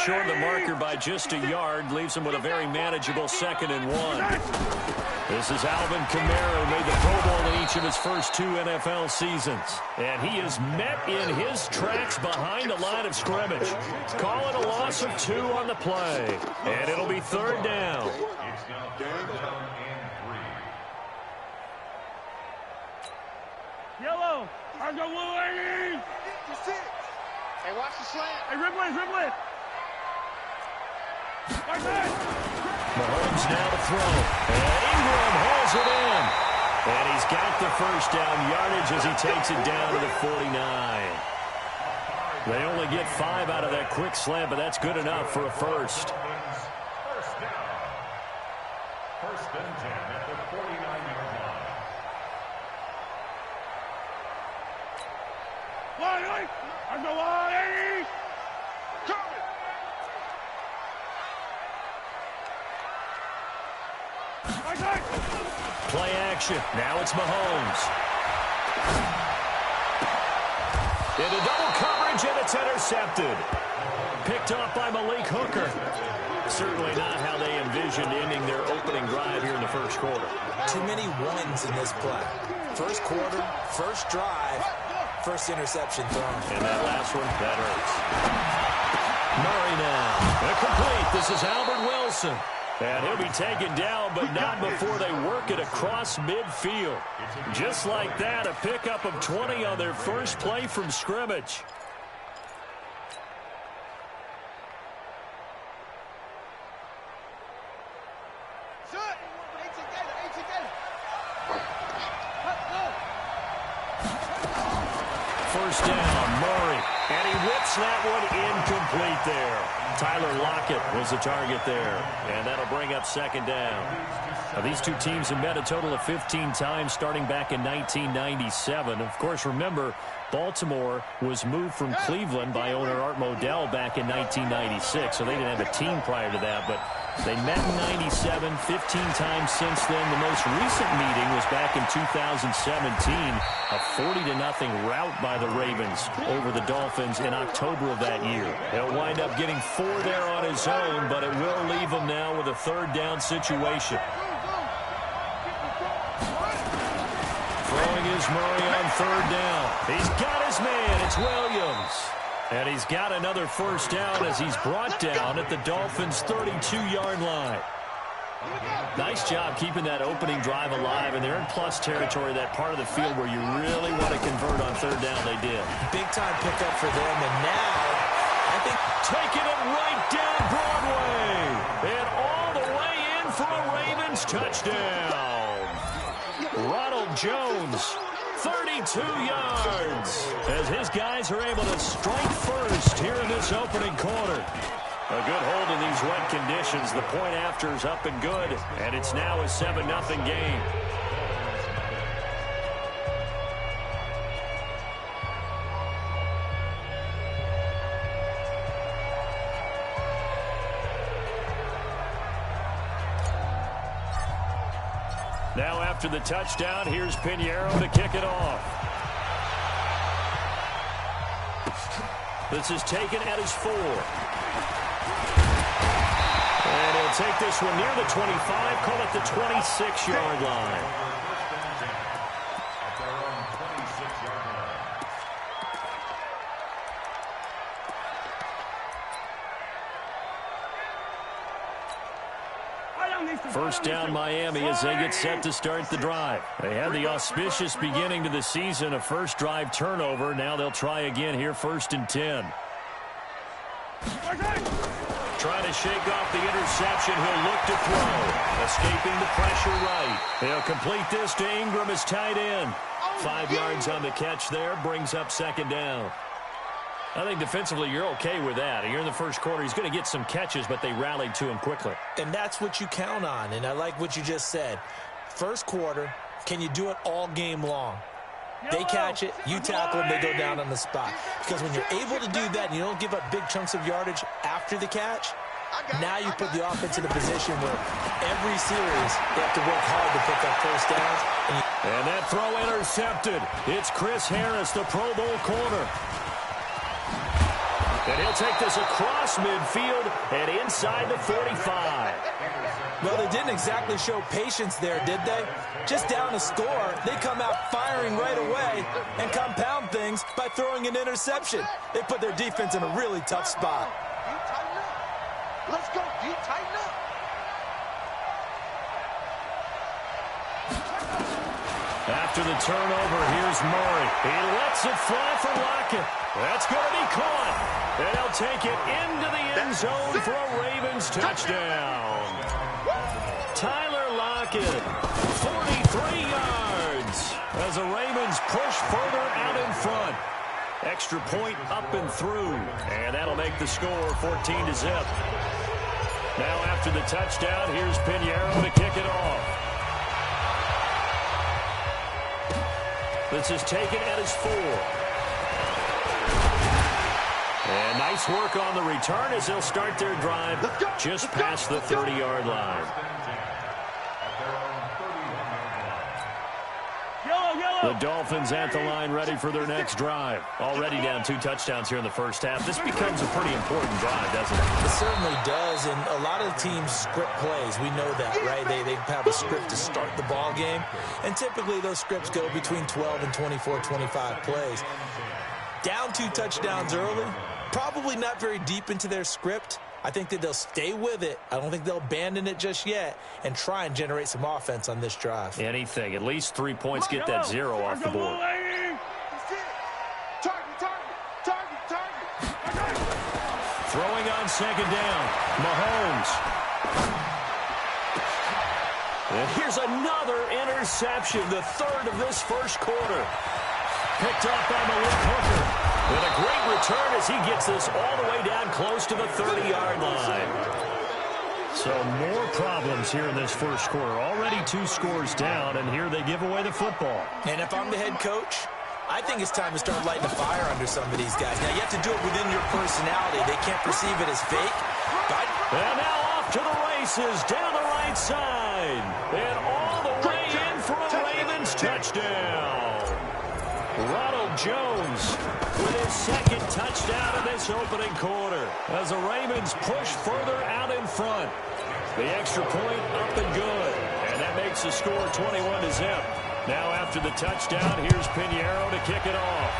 short of the marker by just a yard. Leaves him with a very manageable 2nd and 1. This is Alvin Kamara, who made the Pro Bowl in each of his first 2 NFL seasons. And he is met in his tracks behind the line of scrimmage. Call it a loss of 2 on the play. And it'll be 3rd down. Yellow. I go Willie. Hey, watch the slant. Hey, dribble it. Mahomes now to throw. And Ingram hauls it in. And he's got the first down yardage as he takes it down to the 49. They only get 5 out of that quick slant, but that's good enough for a first. First down. 1st and 10 at the 49-yard line. I go Willie. Play action. Now it's Mahomes. Into double coverage, and it's intercepted. Picked off by Malik Hooker. Certainly not how they envisioned ending their opening drive here in the first quarter. Too many ones in this play. First quarter, first drive, first interception thrown. And that last one, that hurts. Murray now. Incomplete. This is Albert Wilson. And he'll be taken down, but not before they work it across midfield. Just like that, a pickup of 20 on their first play from scrimmage. First down, Murray. And he whips that one incomplete there. Tyler Lockett was the target there. And that'll bring up 2nd down. Now, these two teams have met a total of 15 times starting back in 1997. Of course, remember, Baltimore was moved from Cleveland by owner Art Modell back in 1996. So they didn't have a team prior to that. But they met in 97, 15 times since then. The most recent meeting was back in 2017, a 40-0 rout by the Ravens over the Dolphins in October of that year. He'll wind up getting 4 there on his own, but it will leave him now with a 3rd down situation. Throwing is Murray on 3rd down. He's got his man. It's Williams. And he's got another first down as he's brought down at the Dolphins' 32-yard line. Nice job keeping that opening drive alive, and they're in plus territory, that part of the field where you really want to convert on 3rd down. They did. Big-time pickup for them, and now I think taking it right down Broadway. And all the way in for a Ravens touchdown. Ronald Jones, 32 yards, as his guys are able to strike first here in this opening quarter. A good hold in these wet conditions. The point after is up and good, and it's now a 7-0 game. Now after the touchdown, here's Pinheiro to kick it off. This is taken at his 4. And he'll take this one near the 25, call it the 26-yard line. First down Miami as they get set to start the drive. They had the auspicious beginning to the season, a first drive turnover. Now they'll try again here, 1st and 10. Trying to shake off the interception. He'll look to throw. Escaping the pressure right. He'll complete this to Ingram as tight end. 5 yards on the catch there. Brings up 2nd down. I think defensively you're okay with that. You're in the first quarter. He's going to get some catches, but they rallied to him quickly. And that's what you count on, and I like what you just said. First quarter, can you do it all game long? They catch it, you tackle them, they go down on the spot. Because when you're able to do that and you don't give up big chunks of yardage after the catch, now you put the offense in a position where every series they have to work hard to pick up first downs. And that throw intercepted. It's Chris Harris, the Pro Bowl corner. And he'll take this across midfield and inside the 45. Well, they didn't exactly show patience there, did they? Just down a score, they come out firing right away and compound things by throwing an interception. They put their defense in a really tough spot. Tighten up. Let's go. Tighten up. After the turnover, here's Murray. He lets it fly for Lockett. That's going to be caught. And he'll take it into the end zone for a Ravens touchdown. Tyler Lockett, 43 yards, as the Ravens push further out in front. Extra point up and through, and that'll make the score 14-0. Now after the touchdown, here's Pinheiro to kick it off. This is taken at his 4. And nice work on the return as they'll start their drive just past the 30-yard line. The Dolphins at the line ready for their next drive. Already down 2 touchdowns here in the first half. This becomes a pretty important drive, doesn't it? It certainly does, and a lot of teams script plays. We know that, right? They have a script to start the ball game, and typically those scripts go between 12 and 24, 25 plays. Down 2 touchdowns early, probably not very deep into their script. I think that they'll stay with it. I don't think they'll abandon it just yet and try and generate some offense on this drive. Anything. At least 3 points. Get that 0 off the board. Throwing on second down. Mahomes. And here's another interception. The 3rd of this first quarter. Picked up by Malik Hooker. With a great return as he gets this all the way down close to the 30-yard line. So more problems here in this first quarter. Already 2 scores down, and here they give away the football. And if I'm the head coach, I think it's time to start lighting a fire under some of these guys. Now, you have to do it within your personality. They can't perceive it as fake. And now off to the races down the right side. And all the way in for a Ravens touchdown. Ronald Jones with his 2nd touchdown in this opening quarter as the Ravens push further out in front. The extra point up and good, and that makes the score 21-0. Now after the touchdown, here's Pinheiro to kick it off.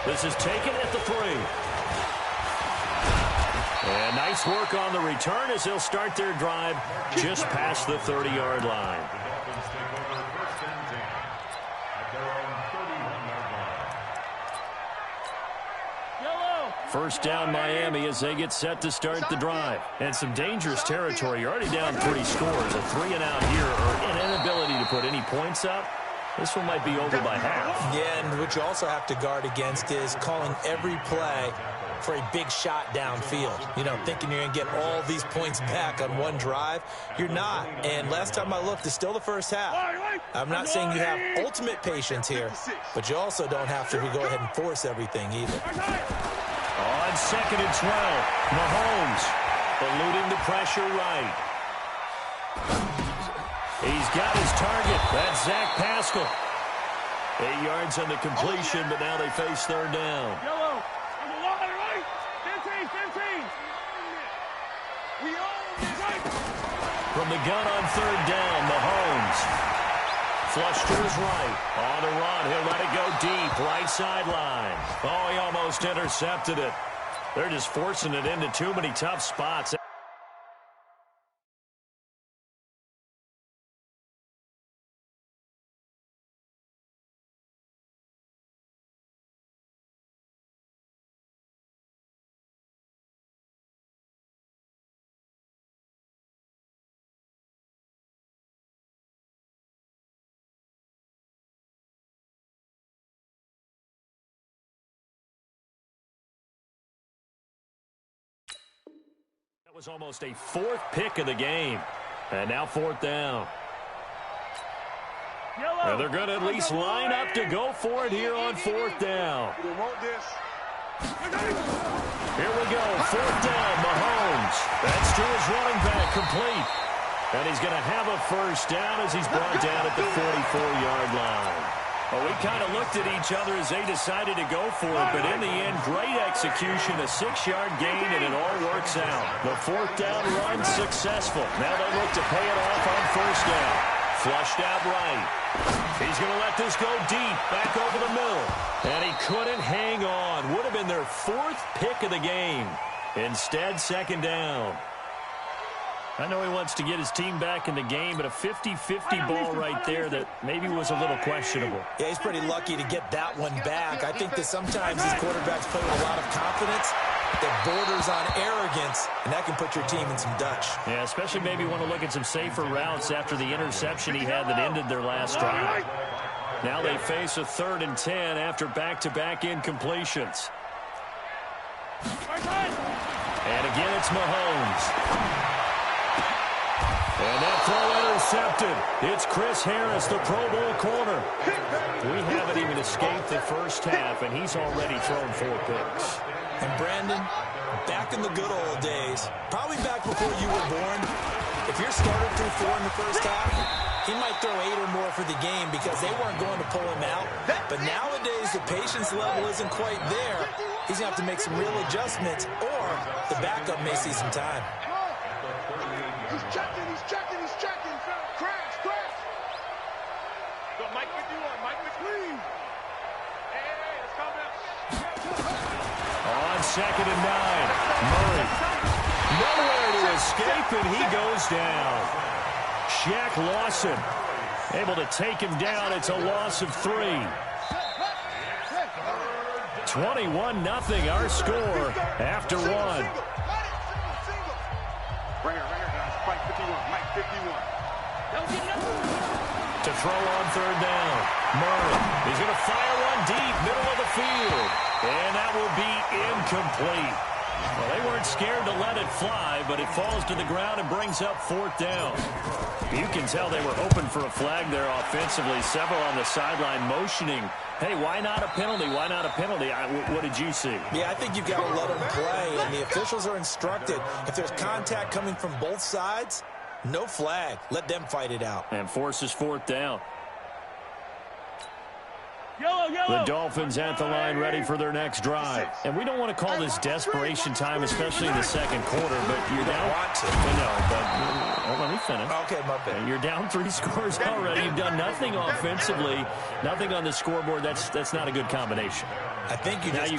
This is taken at the 3. And nice work on the return as they'll start their drive just past the 30-yard line. First down Miami as they get set to start the drive. And some dangerous territory. You're already down 3 scores. A 3 and out here or an inability to put any points up. This one might be over by half. Yeah, and what you also have to guard against is calling every play for a big shot downfield. You know, thinking you're going to get all these points back on one drive. You're not. And last time I looked, it's still the first half. I'm not saying you have ultimate patience here, but you also don't have to go ahead and force everything either. On 2nd and 12, Mahomes eluding the pressure right. He's got his target. That's Zach Pascal. 8 yards on the completion, but now they face 3rd down. Yellow. On the line, right? 15. We own this. Right. From the gun on 3rd down, Mahomes. Flush to his right. On the run, he'll let it go deep. Right sideline. Oh, he almost intercepted it. They're just forcing it into too many tough spots. That was almost a 4th pick of the game. And now 4th down. And they're going to at least line up to go for it here on 4th down. We don't want this. Here we go. 4th down, Mahomes. That's to his running back, complete. And he's going to have a first down as he's brought down at the 44-yard line. Well, we kind of looked at each other as they decided to go for it, but in the end, great execution, a 6-yard gain, and it all works out. The 4th down run successful. Now they look to pay it off on 1st down. Flushed out right. He's going to let this go deep, back over the middle. And he couldn't hang on. Would have been their 4th pick of the game. Instead, 2nd down. I know he wants to get his team back in the game, but a 50-50 ball right there that maybe was a little questionable. Yeah, he's pretty lucky to get that one back. I think that sometimes these quarterbacks play with a lot of confidence that borders on arrogance, and that can put your team in some Dutch. Yeah, especially maybe want to look at some safer routes after the interception he had that ended their last drive. Now they face a 3rd and 10 after back-to-back incompletions. And again, it's Mahomes. And that throw intercepted. It's Chris Harris, the Pro Bowl corner. We haven't even escaped the first half, and he's already thrown 4 picks. And Brandon, back in the good old days, probably back before you were born, if your starter threw 4 in the first half, he might throw 8 or more for the game because they weren't going to pull him out. But nowadays, the patience level isn't quite there. He's going to have to make some real adjustments, or the backup may see some time. He's checking. Crash. Go, Mike 51, Mike McLean. Hey, let's calm down. On 2nd and 9, Murray. Nowhere to escape, and he goes down. Shaq Lawson able to take him down. It's a loss of 3. 21-0 our score after 1. Right here, guys. Mike 51. To throw on 3rd down. Murray. He's going to fire one deep, middle of the field. And that will be incomplete. Well, they weren't scared to let it fly, but it falls to the ground and brings up 4th down. You can tell they were hoping for a flag there offensively. Several on the sideline motioning, hey, why not a penalty? Why not a penalty? What did you see? Yeah, I think you've got to let them play, and the officials are instructed. If there's contact coming from both sides, no flag. Let them fight it out. And forces 4th down. Yellow. The Dolphins at the line ready for their next drive. And we don't want to call this desperation time, especially in the 2nd quarter, but you're down. Want to. No, but let me finish. Okay, my bad. You're down 3 scores already. You've done nothing offensively, nothing on the scoreboard. That's not a good combination. I think you just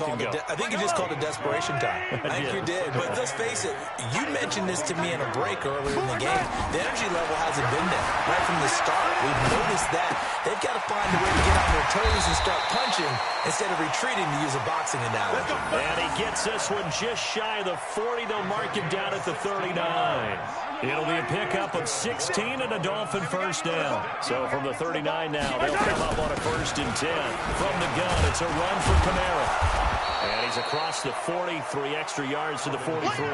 called it desperation time. I think you did. But let's face it, you mentioned this to me in a break earlier in the game. The energy level hasn't been there right from the start. We've noticed that. They've got to find a way to get on their toes and start punching instead of retreating, to use a boxing analogy. And he gets this one just shy of the 40. They'll mark him down at the 39. It'll be a pickup of 16 and a Dolphin 1st down. So from the 39 now, they'll come up on a 1st and 10. From the gun, it's a run for Kamara. And he's across the 40, 3 extra yards to the 43.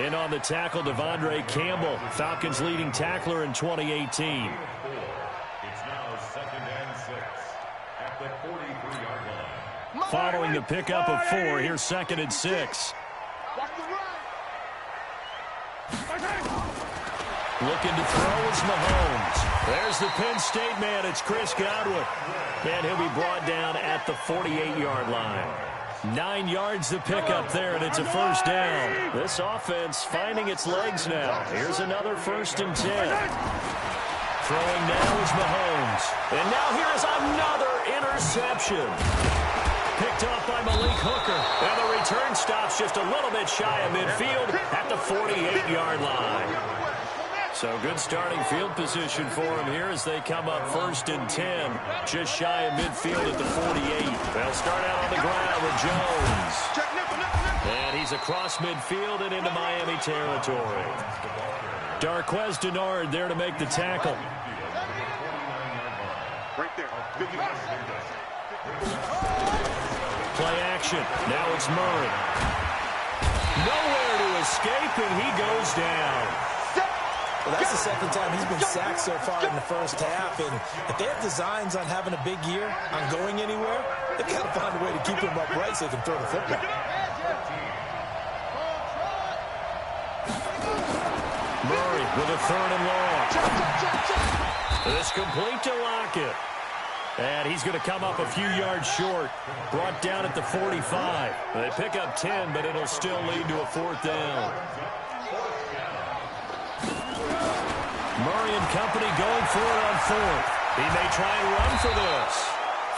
In on the tackle, Devondre Campbell, Falcons leading tackler in 2018. It's now 2nd and 6 at the 43-yard line. Following the pickup of 4, here's 2nd and 6. Looking to throw is Mahomes. There's the Penn State man. It's Chris Godwin. And he'll be brought down at the 48-yard line. 9 yards to pick up there, and it's a 1st down. This offense finding its legs now. Here's another 1st and 10. Throwing now is Mahomes. And now here is another interception. Picked off by Malik Hooker. And the return stops just a little bit shy of midfield at the 48-yard line. So good starting field position for him here as they come up 1st and 10. Just shy of midfield at the 48. They'll start out on the ground with Jones. And he's across midfield and into Miami territory. Darquez Denard there to make the tackle. Right there. Play action. Now it's Murray. Nowhere to escape, and he goes down. Well, that's the 2nd time he's been sacked so far in the first half. And if they have designs on having a big year, on going anywhere, they've got to find a way to keep him upright so they can throw the football. Murray with a 3rd and long. This complete to Lockett. And he's going to come up a few yards short. Brought down at the 45. They pick up 10, but it'll still lead to a 4th down. Murray and company going for it on 4th. He may try and run for this.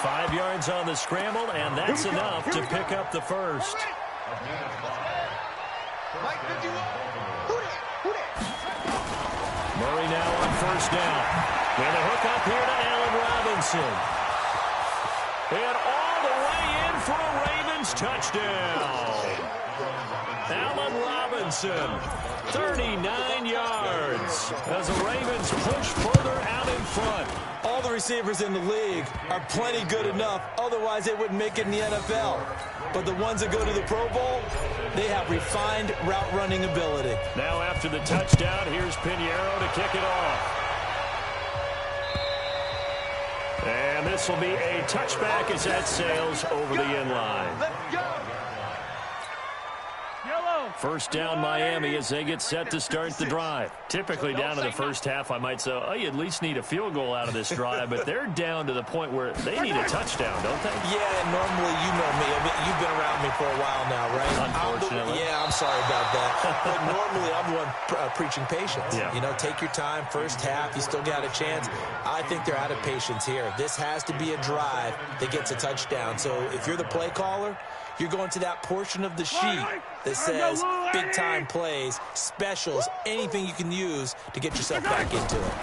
5 yards on the scramble, and that's enough to pick up the first. Murray now on 1st down. And a hook up here to Allen Robinson. And all the way in for a Ravens touchdown. Allen Robinson, 39 yards as the Ravens push further out in front. All the receivers in the league are plenty good enough. Otherwise, they wouldn't make it in the NFL. But the ones that go to the Pro Bowl, they have refined route running ability. Now after the touchdown, here's Pinheiro to kick it off. And this will be a touchback as that sails over the end line. First down Miami as they get set to start the drive. Typically down to the first half, I might say, oh, you at least need a field goal out of this drive, but they're down to the point where they need a touchdown, don't they? Yeah, normally, you know me. I mean, you've been around me for a while now, right? Unfortunately. I'm sorry about that. But normally, I'm the one preaching patience. Yeah. You know, take your time, first half, you still got a chance. I think they're out of patience here. This has to be a drive that gets a touchdown. So if you're the play caller, you're going to that portion of the sheet that says big-time plays, specials, anything you can use to get yourself back into it.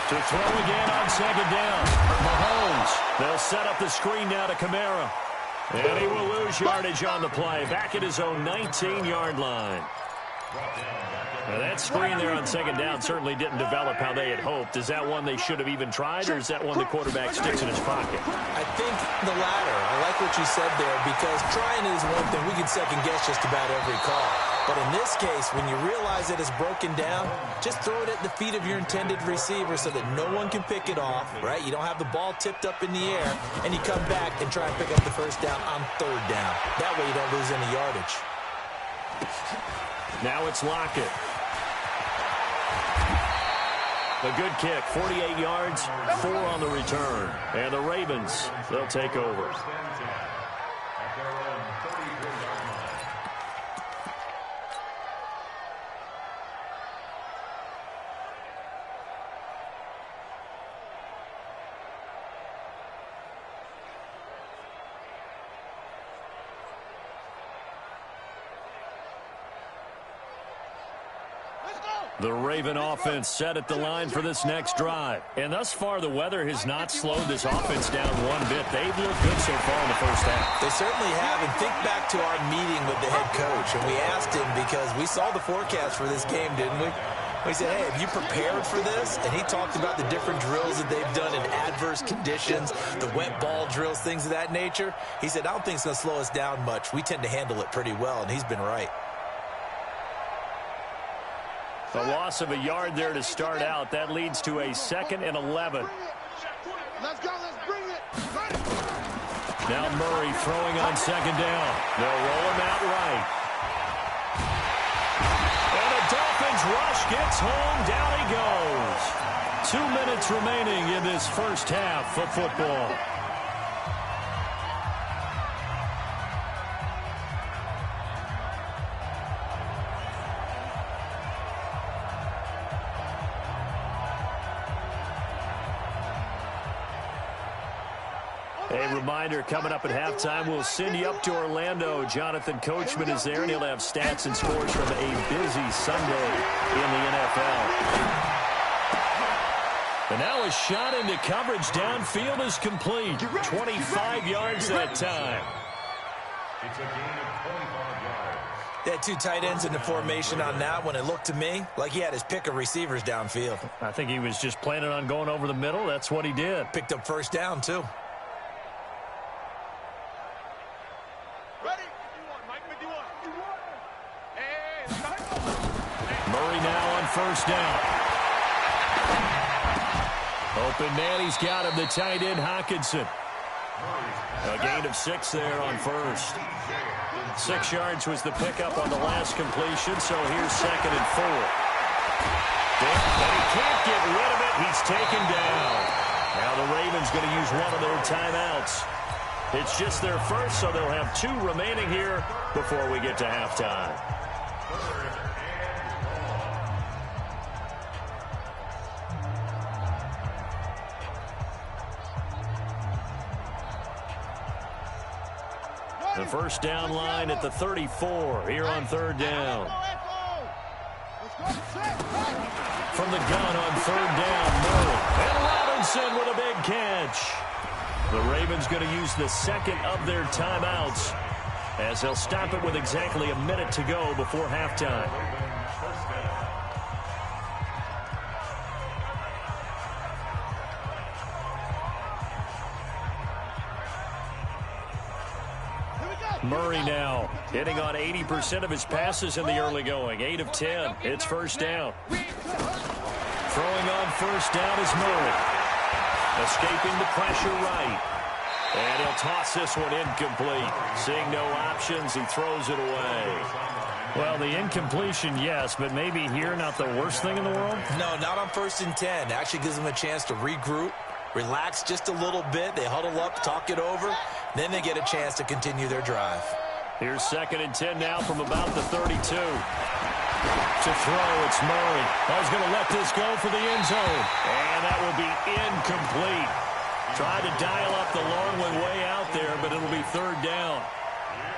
To throw again on 2nd down. Mahomes. They'll set up the screen now to Kamara. And he will lose yardage on the play. Back at his own 19-yard line. Now that screen there on 2nd down certainly didn't develop how they had hoped. Is that one they should have even tried, or is that one the quarterback sticks in his pocket? I think the latter. I like what you said there, because trying is one thing. We can second-guess just about every call. But in this case, when you realize that it's broken down, just throw it at the feet of your intended receiver so that no one can pick it off, right? You don't have the ball tipped up in the air, and you come back and try and pick up the first down on 3rd down. That way you don't lose any yardage. Now it's Lockett. A good kick, 48 yards, 4 on the return. And the Ravens, they'll take over. The Raven offense set at the line for this next drive. And thus far, the weather has not slowed this offense down one bit. They've looked good so far in the first half. They certainly have. And think back to our meeting with the head coach. And we asked him, because we saw the forecast for this game, didn't we? We said, hey, have you prepared for this? And he talked about the different drills that they've done in adverse conditions, the wet ball drills, things of that nature. He said, I don't think it's going to slow us down much. We tend to handle it pretty well, and he's been right. A loss of a yard there to start out. That leads to a 2nd and 11. Let's go, let's bring it. Now Murray throwing on 2nd down. They'll roll him out right. And the Dolphins rush gets home. Down he goes. 2 minutes remaining in this first half of football. A reminder, coming up at halftime, we'll send you up to Orlando. Jonathan Coachman is there, and he'll have stats and scores from a busy Sunday in the NFL. And now a shot into coverage downfield is complete. 25 yards that time. It's a gain of 25 yards. They had 2 tight ends in the formation on that one. It looked to me like he had his pick of receivers downfield. I think he was just planning on going over the middle. That's what he did. Picked up first down, too. Murray now on first down. Open man, he's got him, the tight end, Hockenson. A gain of 6 there on first. 6 yards was the pickup on the last completion, so here's 2nd and 4. But he can't get rid of it. He's taken down. Now the Ravens going to use one of their timeouts. It's just their first, so they'll have 2 remaining here before we get to halftime. The first down line at the 34 here on 3rd down. From the gun on 3rd down, Murray. And Robinson with a big catch. The Ravens going to use the second of their timeouts as they'll stop it with exactly a minute to go before halftime. Murray now hitting on 80% of his passes in the early going. 8 of 10. It's first down. Throwing on first down is Murray. Escaping the pressure right. And he'll toss this one incomplete. Seeing no options, he throws it away. Well, the incompletion, yes, but maybe here not the worst thing in the world? No, not on 1st and 10. Actually gives them a chance to regroup, relax just a little bit. They huddle up, talk it over. Then they get a chance to continue their drive. Here's 2nd and 10 now from about the 32. To throw, it's Murray. He's going to let this go for the end zone. And that will be incomplete. Tried to dial up the long one way out there, but it'll be 3rd down.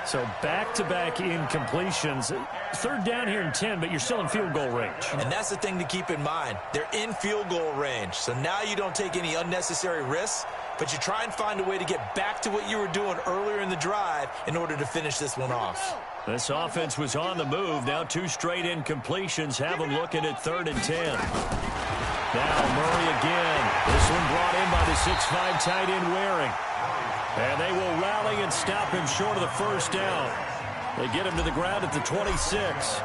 So back-to-back incompletions. 3rd down here in 10, but you're still in field goal range. And that's the thing to keep in mind. They're in field goal range. So now you don't take any unnecessary risks, but you try and find a way to get back to what you were doing earlier in the drive in order to finish this one off. This offense was on the move. Now 2 straight incompletions have them looking at 3rd and 10. Now Murray again. This one brought in by the 6'5" tight end Waring. And they will rally and stop him short of the first down. They get him to the ground at the 26.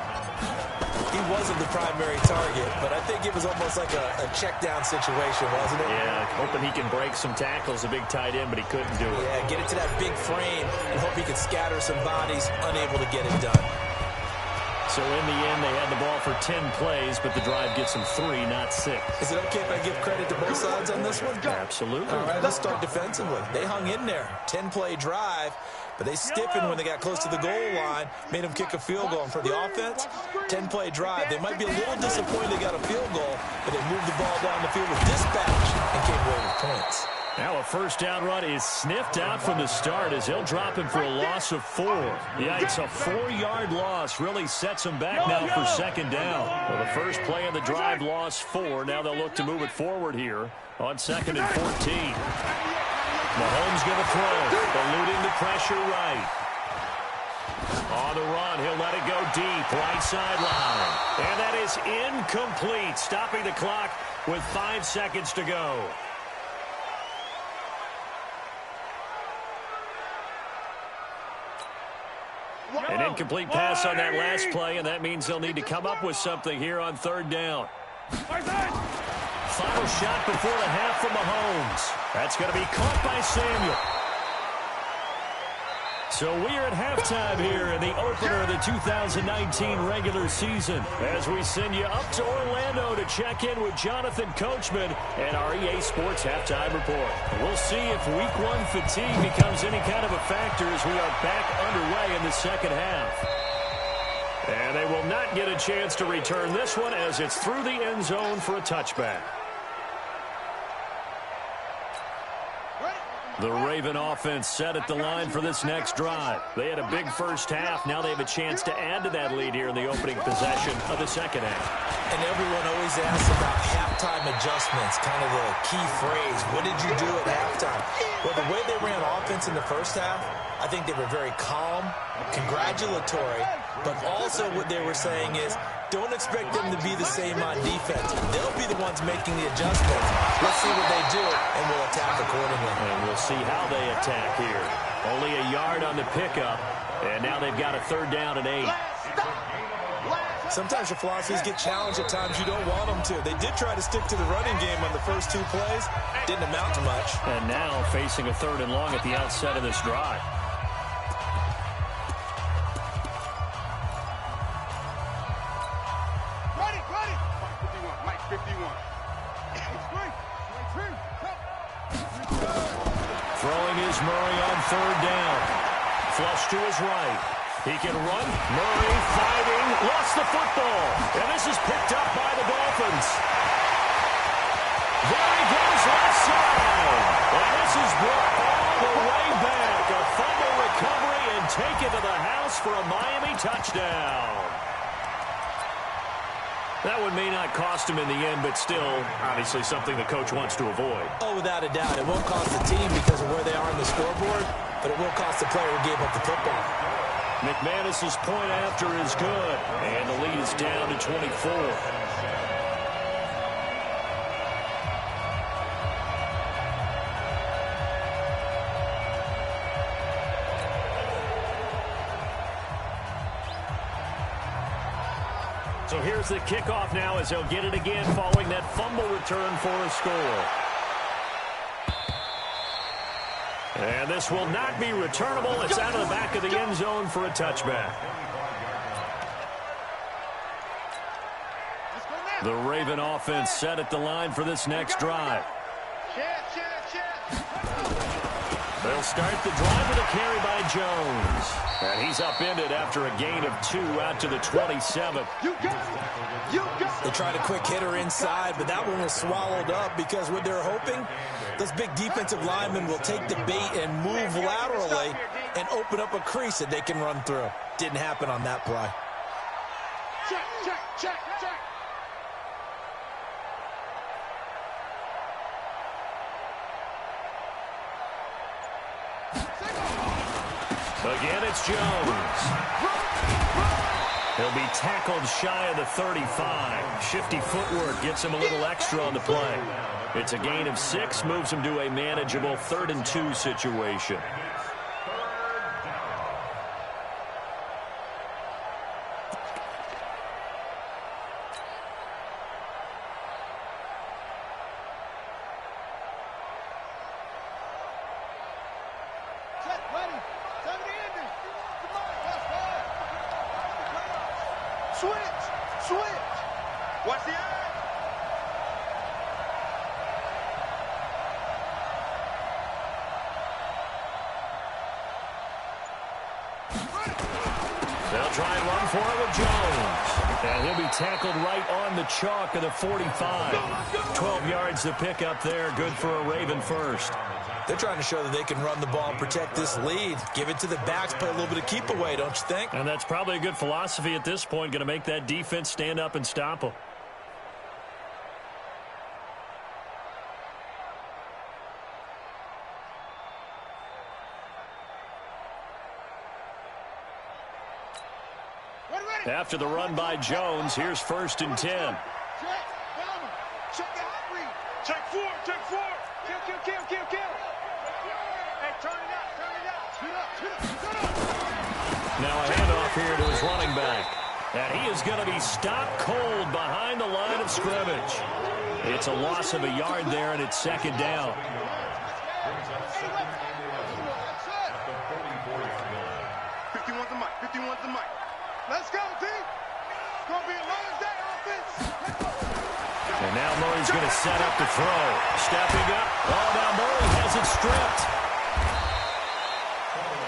He wasn't the primary target, but I think it was almost like a check down situation, wasn't it? Yeah, hoping he can break some tackles, a big tight end, but he couldn't do it. Yeah, get it to that big frame and hope he could scatter some bodies, unable to get it done. So in the end, they had the ball for 10 plays, but the drive gets them 3, not 6. Is it okay if I give credit to both sides on this one? Absolutely. All right, let's start defensively. They hung in there. 10-play drive, but they stiffened when they got close to the goal line, made them kick a field goal. And for the offense, 10-play drive. They might be a little disappointed they got a field goal, but they moved the ball down the field with dispatch and came away with points. Now a first down run is sniffed out from the start as they'll drop him for a loss of 4. Yikes, a 4-yard loss really sets them back now for 2nd down. Well, the first play of the drive lost 4. Now they'll look to move it forward here on 2nd and 14. Mahomes going to throw, eluding the pressure right. On the run, he'll let it go deep, right sideline. And that is incomplete, stopping the clock with 5 seconds to go. An incomplete pass on that last play, and that means they'll need to come up with something here on 3rd down. Final shot before the half from Mahomes. That's going to be caught by Samuel. So we are at halftime here in the opener of the 2019 regular season as we send you up to Orlando to check in with Jonathan Coachman and our EA Sports Halftime Report. We'll see if Week 1 fatigue becomes any kind of a factor as we are back underway in the second half. And they will not get a chance to return this one as it's through the end zone for a touchback. The Raven offense set at the line for this next drive. They had a big first half. Now they have a chance to add to that lead here in the opening possession of the second half. And everyone always asks about halftime adjustments, kind of the key phrase. What did you do at halftime? Well, the way they ran offense in the first half, I think they were very calm, congratulatory, but also what they were saying is, don't expect them to be the same on defense. They'll be the ones making the adjustments. Let's see what they do, and we'll attack accordingly. And we'll see how they attack here. Only a yard on the pickup, and now they've got a 3rd down and 8. Sometimes your philosophies get challenged at times you don't want them to. They did try to stick to the running game on the first 2 plays. Didn't amount to much. And now facing a 3rd and long at the outset of this drive. third down. Flush to his right. He can run. Murray fighting. Lost the football. And this is picked up by the Dolphins. There he goes left side. And this is brought all the way back. A fumble recovery and taken to the house for a Miami touchdown. That one may not cost him in the end, but still, obviously something the coach wants to avoid. Oh, without a doubt. It won't cost the team because of where they are on the scoreboard, but it will cost the player who gave up the football. McManus's point after is good, and the lead is down to 24. So here's the kickoff now as they'll get it again following that fumble return for a score. And this will not be returnable. It's out of the back of the end zone for a touchback. The Raven offense set at the line for this next drive. They'll start the drive with a carry by Jones. And he's upended after a gain of 2 out to the 27. They tried a quick hitter inside, but that one was swallowed up because what they're hoping, those big defensive linemen will take the bait and move laterally and open up a crease that they can run through. Didn't happen on that play. Check. Again, it's Jones. He'll be tackled shy of the 35. Shifty footwork gets him a little extra on the play. It's a gain of 6, moves him to a manageable 3rd and 2 situation. Switch. Watch the eye. They'll try and run for it with Jones. And he'll be tackled right on the chalk of the 45. 12 yards to pick up there. Good for a Raven first. They're trying to show that they can run the ball and protect this lead. Give it to the backs, play a little bit of keep away, don't you think? And that's probably a good philosophy at this point. Going to make that defense stand up and stop them. After the run by Jones, here's 1st and 10. Check the hot read. Check 4. Kill. Hey, turn it out. Sit up. Now a handoff here to his running back. And he is going to be stopped cold behind the line of scrimmage. It's a loss of a yard there, and it's 2nd down. 51's the mic. Let's go, team. It's going to be a long day offense. And now Murray's going to set up to throw. Stepping up. Oh, now Murray has it stripped.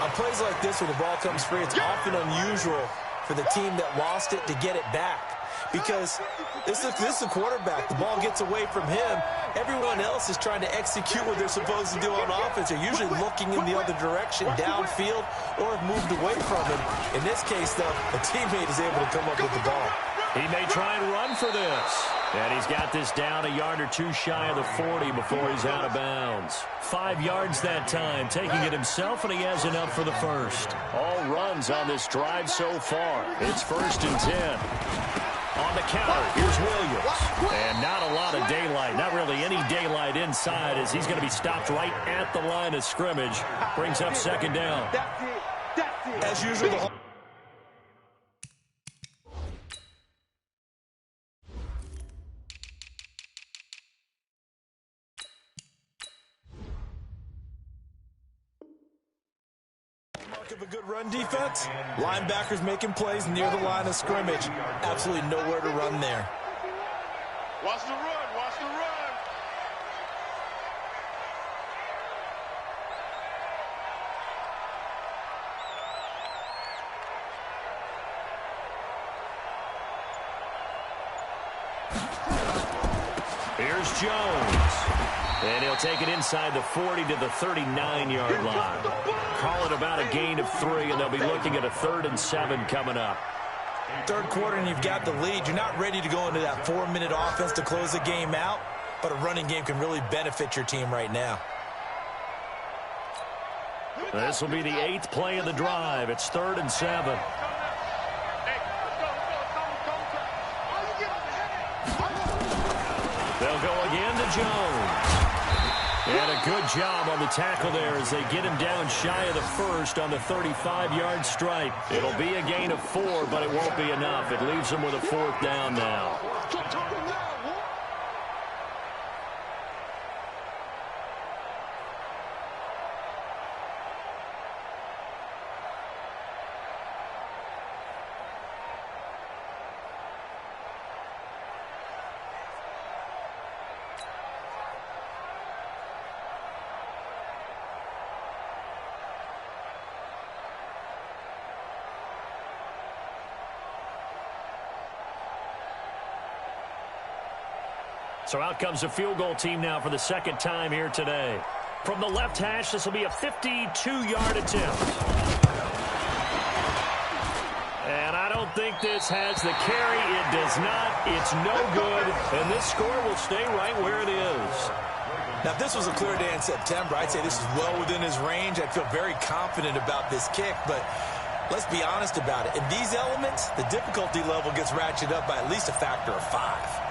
On plays like this, when the ball comes free, it's often unusual for the team that lost it to get it back. Because this is the quarterback. The ball gets away from him. Everyone else is trying to execute what they're supposed to do on offense. They're usually looking in the other direction, downfield, or have moved away from him. In this case, though, a teammate is able to come up with the ball. He may try and run for this. And he's got this down a yard or 2 shy of the 40 before he's out of bounds. 5 yards that time, taking it himself, and he has enough for the first. All runs on this drive so far. It's 1st and 10. On the counter, here's Williams. And not a lot of daylight, not really any daylight inside, as he's going to be stopped right at the line of scrimmage. Brings up 2nd down. As usual, the whole of a good run defense. Linebackers making plays near the line of scrimmage. Absolutely nowhere to run there. Watch the run. Here's Jones. And he'll take it inside the 40 to the 39-yard line. Call it about a gain of 3, and they'll be looking at a 3rd and 7 coming up. Third quarter, and you've got the lead. You're not ready to go into that 4-minute offense to close the game out, but a running game can really benefit your team right now. This will be the 8th play of the drive. It's 3rd and 7. They'll go again to Jones. And a good job on the tackle there as they get him down shy of the 1st on the 35-yard stripe. It'll be a gain of 4, but it won't be enough. It leaves them with a 4th down now. So out comes the field goal team now for the 2nd time here today. From the left hash, this will be a 52-yard attempt. And I don't think this has the carry. It does not. It's no good. And this score will stay right where it is. Now, if this was a clear day in September, I'd say this is well within his range. I'd feel very confident about this kick, but let's be honest about it. In these elements, the difficulty level gets ratcheted up by at least a factor of 5.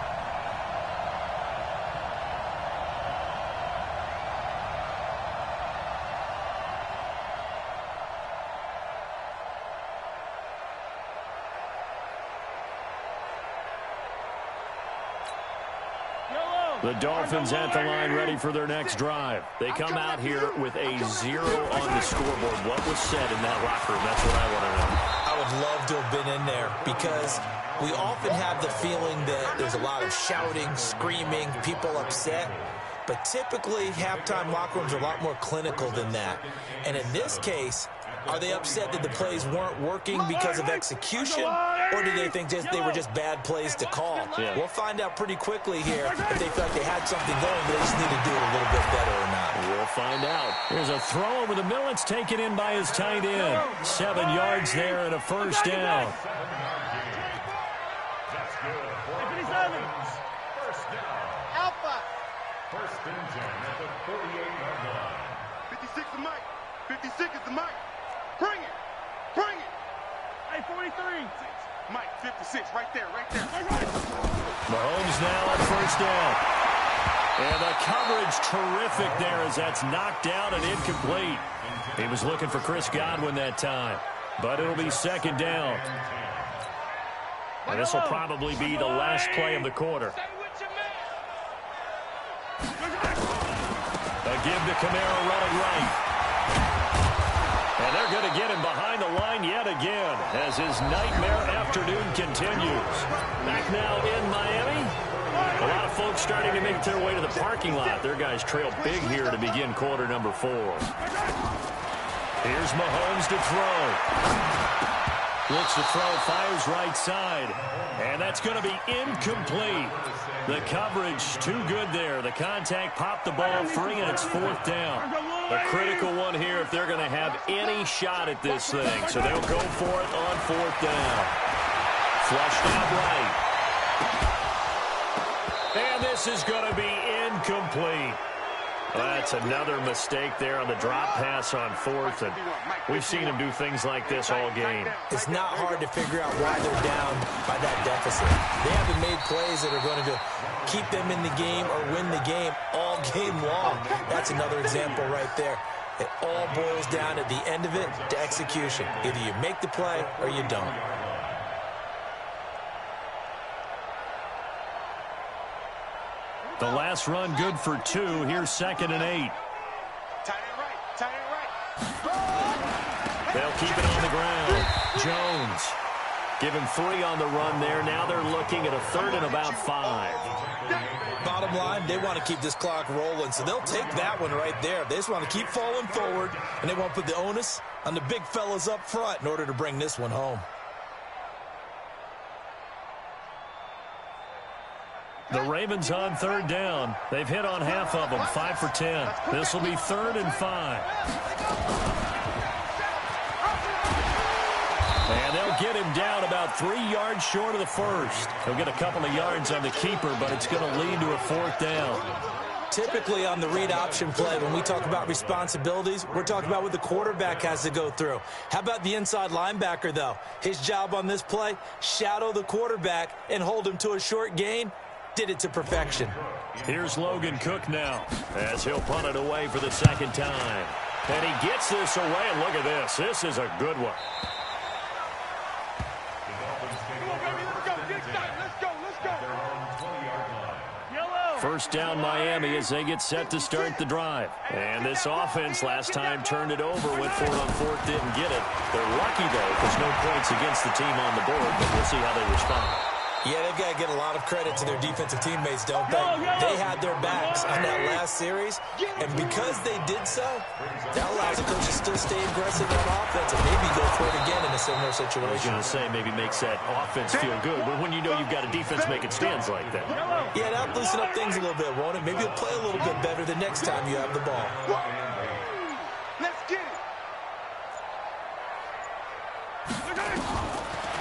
The Dolphins at the line ready for their next drive. They come out here with a 0 on the scoreboard. What was said in that locker room? That's what I want to know. I would love to have been in there because we often have the feeling that there's a lot of shouting, screaming, people upset. But typically, halftime locker rooms are a lot more clinical than that. And in this case, are they upset that the plays weren't working because of execution, or do they think they were just bad plays to call? Yeah. We'll find out pretty quickly here if they feel like they had something going, but they just need to do it a little bit better or not. We'll find out. Here's a throw over the middle. It's taken in by his tight end. 7 yards there and a 1st down. That's good. 1st down. Alpha. 1st and 10 at the 48-yard line. 56 is Mike. 56 is the Mike. Bring it. Bring it. Hey, 43. Mike, 56, right there, right there. Mahomes now on 1st down. And the coverage terrific there as that's knocked down and incomplete. He was looking for Chris Godwin that time, but it'll be 2nd down. And this will probably be the last play of the quarter. A give to Kamara running right. And they're going to get him behind the line yet again as his nightmare afternoon continues. Back now in Miami. A lot of folks starting to make their way to the parking lot. Their guys trail big here to begin quarter number 4. Here's Mahomes to throw. Looks to throw, fires right side. And that's going to be incomplete. The coverage too good there. The contact popped the ball free, and it's 4th down. A critical one here if they're going to have any shot at this thing. So they'll go for it on 4th down. Flushed out right. And this is going to be incomplete. That's another mistake there on the drop pass on 4th, and we've seen him do things like this all game. It's not hard to figure out why they're down by that deficit. They haven't made plays that are going to keep them in the game or win the game all game long. That's another example right there. It all boils down at the end of it to execution. Either you make the play or you don't. The last run good for 2. Here's 2nd and 8. Tight end right. Tight end right. They'll keep it on the ground. Jones. Give him 3 on the run there. Now they're looking at a 3rd and about 5. Bottom line, they want to keep this clock rolling, so they'll take that one right there. They just want to keep falling forward, and they want to put the onus on the big fellas up front in order to bring this one home. The Ravens on third down. They've hit on half of them, 5 for 10. This will be 3rd and 5. And they'll get him down about 3 yards short of the first. He'll get a couple of yards on the keeper, but it's going to lead to a 4th down. Typically on the read option play, when we talk about responsibilities, we're talking about what the quarterback has to go through. How about the inside linebacker, though? His job on this play, shadow the quarterback and hold him to a short gain. Did it to perfection. Here's Logan Cook now, as he'll punt it away for the 2nd time. And he gets this away, and look at this. This is a good one. First down Miami as they get set to start the drive. And this offense last time turned it over, went for it on 4th, didn't get it. They're lucky, though, because no points against the team on the board, but we'll see how they respond. Yeah, they've got to get a lot of credit to their defensive teammates, don't they? They had their backs on that last series, and because they did so, that allows the coach to still stay aggressive on offense and maybe go for it again in a similar situation. I was going to say maybe makes that offense feel good, but when you know you've got a defense making stands like that. Yeah, that'll loosen up things a little bit, won't it? Maybe you'll play a little bit better the next time you have the ball. Let's get it.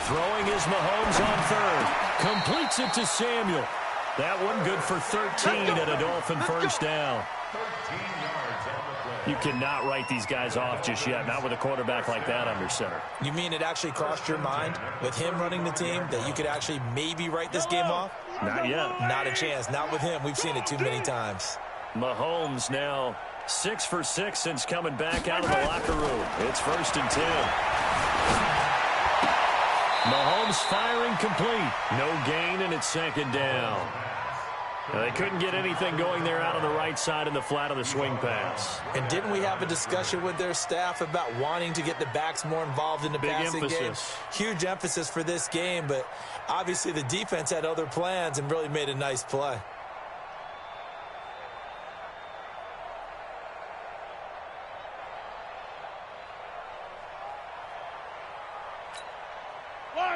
Throwing is Mahomes on 3rd. Completes it to Samuel. That one good for 13 at a Dolphin first down. You cannot write these guys off just yet, not with a quarterback like that under center. You mean it actually crossed your mind with him running the team that you could actually maybe write this game off? Not yet. Not a chance. Not with him. We've seen it too many times. Mahomes now 6 for 6 since coming back out of the locker room. It's 1st and 10. Mahomes firing complete. No gain, and it's 2nd down. Now, they couldn't get anything going there out on the right side in the flat of the swing pass. And didn't we have a discussion with their staff about wanting to get the backs more involved in the passing game? Huge emphasis for this game, but obviously the defense had other plans and really made a nice play.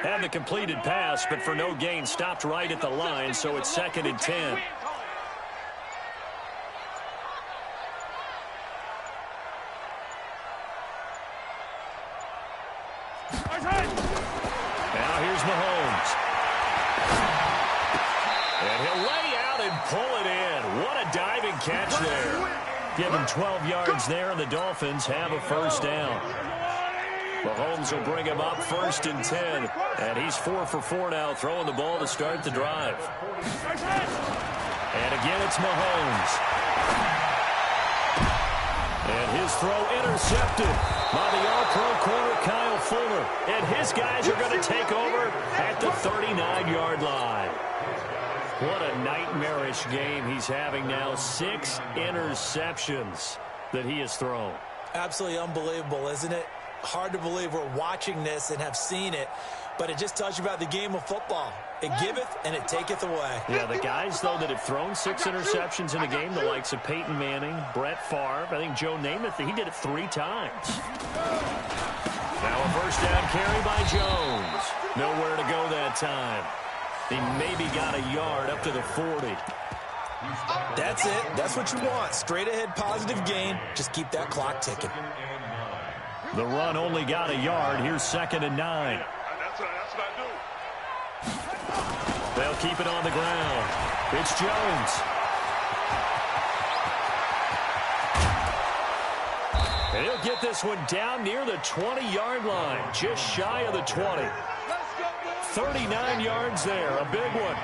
And the completed pass, but for no gain, stopped right at the line, so it's 2nd and 10. Now here's Mahomes. And he'll lay out and pull it in. What a diving catch there. Give him 12 yards there, and the Dolphins have a first down. Mahomes will bring him up 1st and 10. And he's 4 for 4 now, throwing the ball to start the drive. And again, it's Mahomes. And his throw intercepted by the all-pro corner, Kyle Fuller. And his guys are going to take over at the 39-yard line. What a nightmarish game he's having now. 6 interceptions that he has thrown. Absolutely unbelievable, isn't it? Hard to believe we're watching this and have seen it, but it just tells you about the game of football. It giveth and it taketh away. Yeah, the guys, though, that have thrown 6 interceptions in a game, the likes of Peyton Manning, Brett Favre, I think Joe Namath, he did it 3 times. Now a first down carry by Jones. Nowhere to go that time. He maybe got a yard up to the 40. That's it. That's what you want. Straight ahead positive gain. Just keep that clock ticking. The run only got a yard. Here's 2nd and 9. That's what I do. They'll keep it on the ground. It's Jones. And he'll get this one down near the 20-yard line, just shy of the 20. 39 yards there, a big one.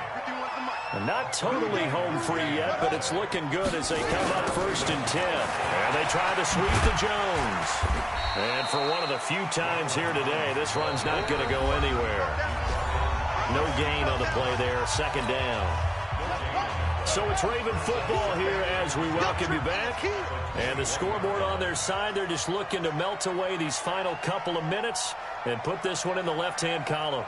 And not totally home free yet, but it's looking good as they come up 1st and 10. And they try to sweep to Jones. And for one of the few times here today, this run's not going to go anywhere. No gain on the play there, 2nd down. So it's Raven football here as we welcome you back. And the scoreboard on their side, they're just looking to melt away these final couple of minutes and put this one in the left-hand column.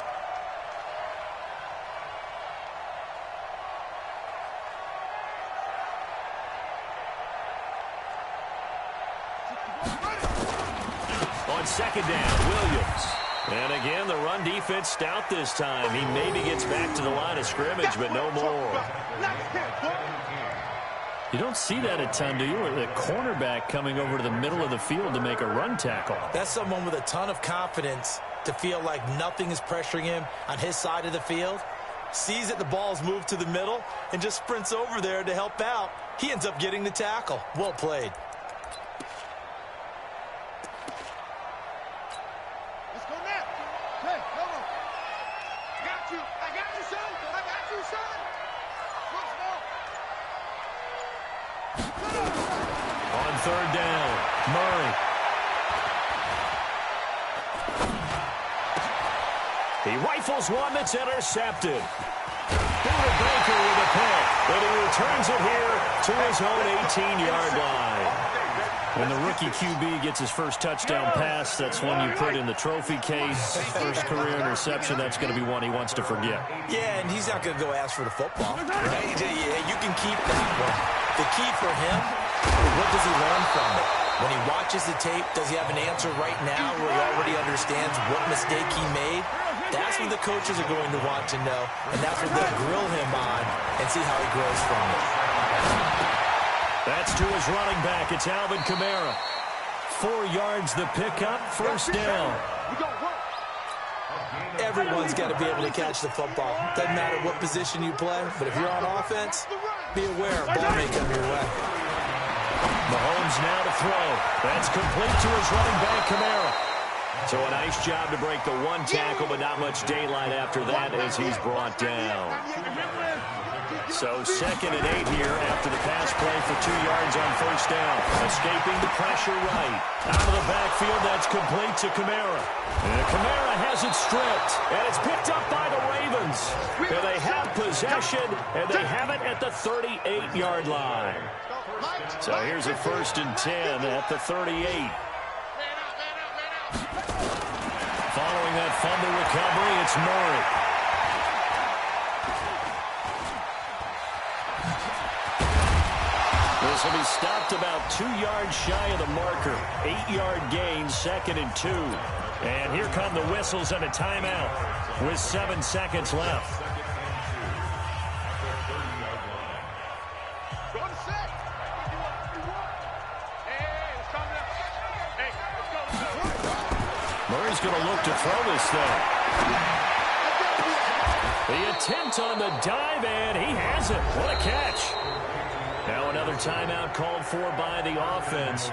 On 2nd down, Williams. And again, the run defense stout this time. He maybe gets back to the line of scrimmage, but no more. You don't see that a ton, do you? Or the cornerback coming over to the middle of the field to make a run tackle. That's someone with a ton of confidence to feel like nothing is pressuring him on his side of the field. Sees that the ball's moved to the middle and just sprints over there to help out. He ends up getting the tackle. Well played. Let's go now. Hey, come on. I got you. I got you, son. I got you, son. On third down, Murray. He rifles one that's intercepted. Buda Baker with a pick, and he returns it here to his own 18-yard line. When the rookie QB gets his first touchdown pass, that's one you put in the trophy case. First career interception, that's going to be one he wants to forget. Yeah, and he's not going to go ask for the football. Right? Yeah, you can keep that one. The key for him, what does he learn from it? When he watches the tape, does he have an answer right now where he already understands what mistake he made? That's what the coaches are going to want to know, and that's what they'll grill him on and see how he grows from it. That's to his running back. It's Alvin Kamara. 4 yards the pickup, first down. Everyone's got to be able to catch the football. Doesn't matter what position you play, but if you're on offense, be aware a ball may come your way. Mahomes now to throw. That's complete to his running back, Kamara. So a nice job to break the one tackle, but not much daylight after that as he's brought down. So 2nd and 8 here after the pass play for 2 yards on first down. Escaping the pressure right. Out of the backfield, that's complete to Kamara. And Kamara has it stripped, and it's picked up by the Ravens. And they have possession, and they have it at the 38-yard line. So here's a 1st and 10 at the 38. Following that fumble recovery, it's Murray. This will be stopped about 2 yards shy of the marker. 8-yard gain, 2nd and 2. And here come the whistles and a timeout with 7 seconds left. Murray's going to look to throw this thing. The attempt on the dive, and he has it. What a catch. Now another timeout called for by the offense.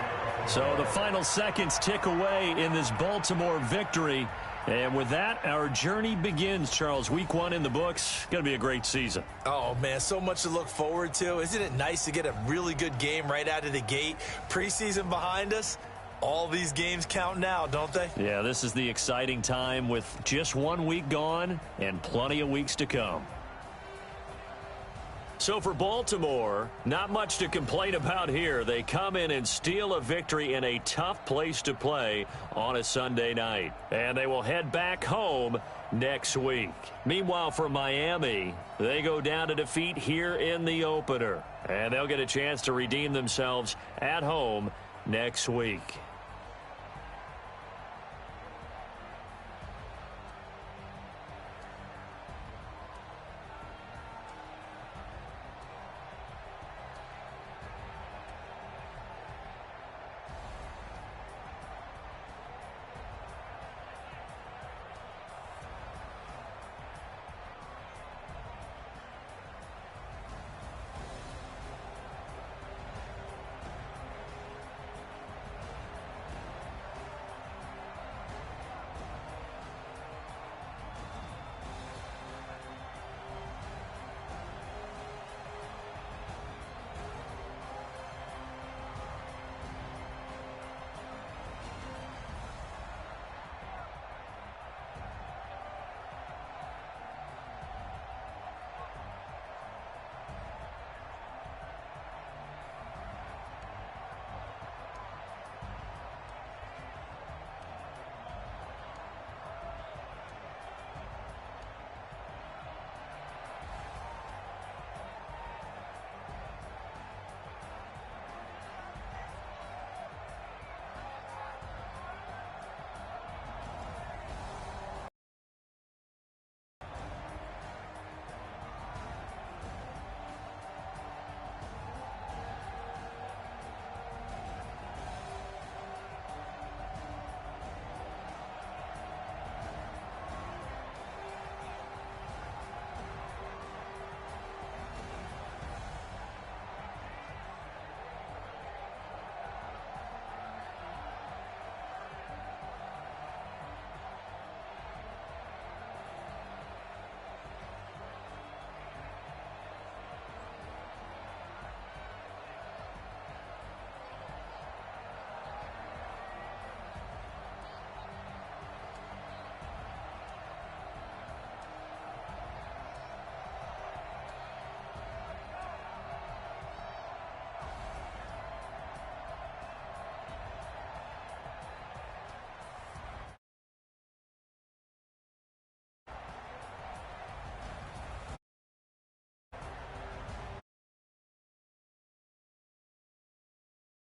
So the final seconds tick away in this Baltimore victory. And with that, our journey begins, Charles. Week 1 in the books. Going to be a great season. Oh, man, so much to look forward to. Isn't it nice to get a really good game right out of the gate? Preseason behind us. All these games count now, don't they? Yeah, this is the exciting time with just 1 week gone and plenty of weeks to come. So for Baltimore, not much to complain about here. They come in and steal a victory in a tough place to play on a Sunday night. And they will head back home next week. Meanwhile, for Miami, they go down to defeat here in the opener. And they'll get a chance to redeem themselves at home next week.